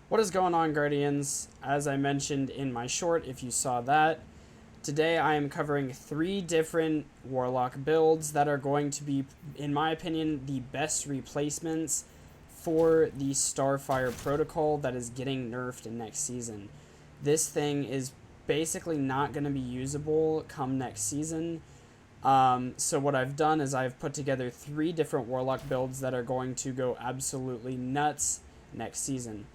What is going on, Guardians? As I mentioned in my short, if you saw that, today I am covering 3 different Warlock builds that are going to be, in my opinion, the best replacements for the Starfire protocol that is getting nerfed in next season. This thing is basically not going to be usable come next season. So what I've done is I've put together 3 different Warlock builds that are going to go absolutely nuts next season.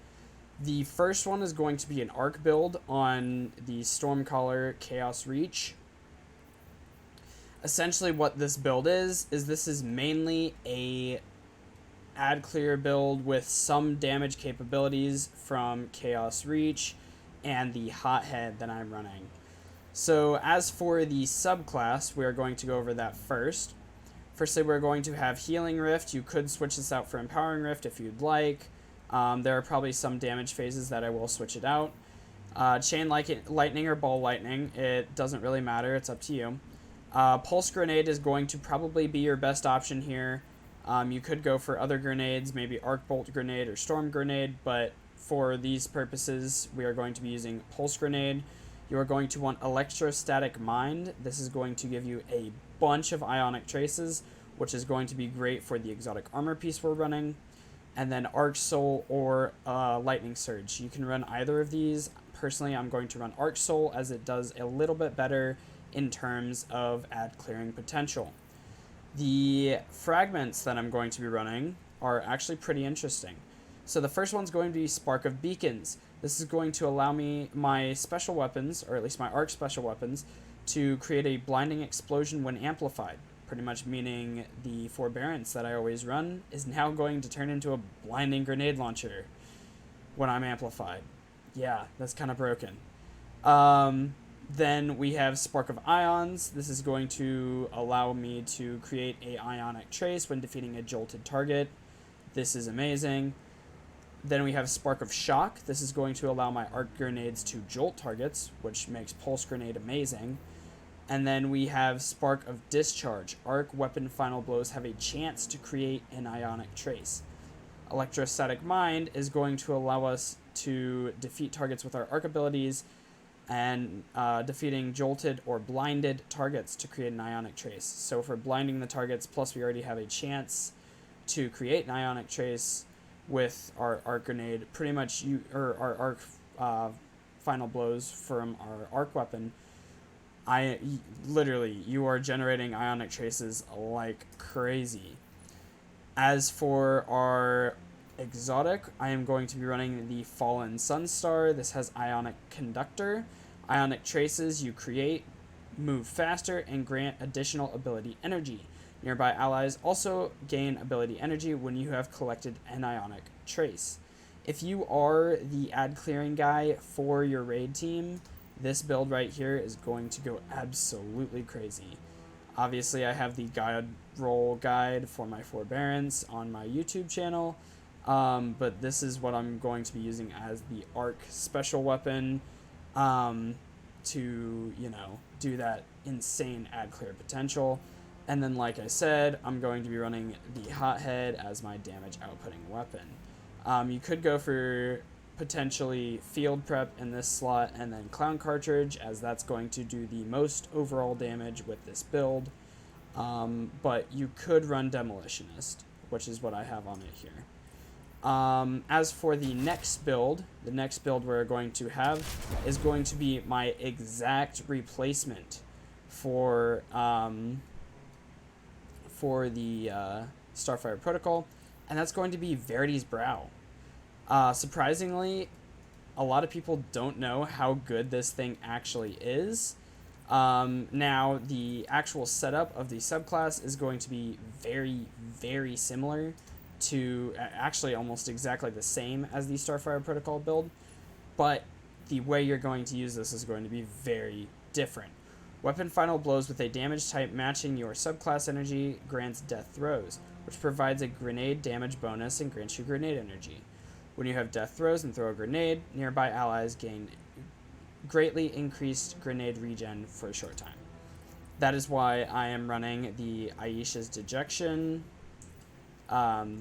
The first one is going to be an arc build on the Stormcaller Chaos Reach. Essentially what this build is this is mainly a ad clear build with some damage capabilities from Chaos Reach and the Hothead that I'm running. So as for the subclass, we are going to go over that first. Firstly, we're going to have Healing Rift. You could switch this out for Empowering Rift if you'd like. There are probably some damage phases that I will switch it out. Chain Lightning or Ball Lightning, it doesn't really matter. It's up to you. Pulse Grenade is going to probably be your best option here. You could go for other grenades, maybe Arc Bolt Grenade or Storm Grenade, but for these purposes, we are going to be using Pulse Grenade. You are going to want Electrostatic Mind. This is going to give you a bunch of Ionic Traces, which is going to be great for the exotic armor piece we're running. And then Arc Soul or Lightning Surge. You can run either of these. Personally, I'm going to run Arc Soul as it does a little bit better in terms of ad clearing potential. The fragments that I'm going to be running are actually pretty interesting. So the first one's going to be Spark of Beacons. This is going to allow me my special weapons, or at least my arc special weapons, to create a blinding explosion when amplified. Pretty much meaning the forbearance that I always run is now going to turn into a blinding grenade launcher when I'm amplified. Yeah, that's kind of broken. Then we have Spark of Ions. This is going to allow me to create a ionic trace when defeating a jolted target. This is amazing. Then we have Spark of Shock. This is going to allow my arc grenades to jolt targets, which makes Pulse Grenade amazing. And then we have Spark of Discharge. Arc weapon final blows have a chance to create an ionic trace. Electrostatic Mind is going to allow us to defeat targets with our arc abilities and defeating jolted or blinded targets to create an ionic trace. So for blinding the targets, plus we already have a chance to create an ionic trace with our arc grenade, pretty much our arc final blows from our arc weapon. You are generating ionic traces like crazy. As for our exotic, I am going to be running the Fallen Sunstar. This has Ionic Conductor. Ionic traces you create move faster and grant additional ability energy. Nearby allies also gain ability energy when you have collected an ionic trace. If you are the ad clearing guy for your raid team, this build right here is going to go absolutely crazy. Obviously, I have the guide roll guide for my forbearance on my YouTube channel, but this is what I'm going to be using as the arc special weapon to, do that insane ad clear potential. And then, like I said, I'm going to be running the Hothead as my damage outputting weapon. You could go for potentially Field Prep in this slot and then Clown Cartridge, as that's going to do the most overall damage with this build. But you could run Demolitionist, which is what I have on it here. As for the next build we're going to have is going to be my exact replacement for the Starfire Protocol, and that's going to be Verity's Brow. Surprisingly, a lot of people don't know how good this thing actually is. Now, the actual setup of the subclass is going to be very, very similar to, actually almost exactly the same as the Starfire Protocol build, but the way you're going to use this is going to be very different. Weapon final blows with a damage type matching your subclass energy grants Death Throws, which provides a grenade damage bonus and grants you grenade energy. When you have Death Throws and throw a grenade, nearby allies gain greatly increased grenade regen for a short time. That is why I am running the Aisha's Dejection.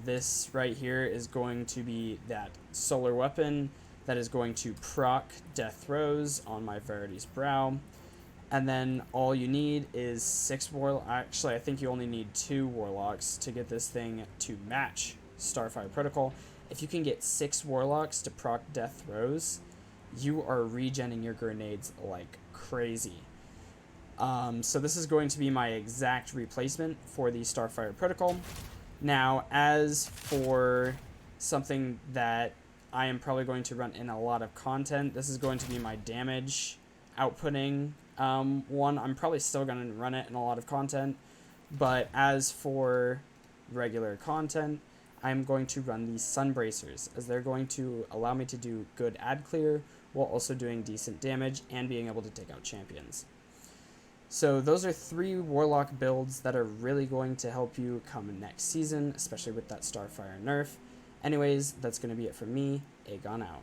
This right here is going to be that solar weapon. that is going to proc Death Throes on my Verity's Brow. And then all you need is 6 Warlocks. Actually, I think you only need 2 Warlocks to get this thing to match Starfire Protocol. If you can get 6 Warlocks to proc Death Throes, you are regenning your grenades like crazy. So this is going to be my exact replacement for the Starfire Protocol. Now, as for something that I am probably going to run in a lot of content, this is going to be my damage outputting one. I'm probably still going to run it in a lot of content, but as for regular content, I'm going to run the Sun Bracers, as they're going to allow me to do good ad clear while also doing decent damage and being able to take out champions. So those are 3 Warlock builds that are really going to help you come next season, especially with that Starfire nerf. Anyways, that's going to be it from me. Aegon out.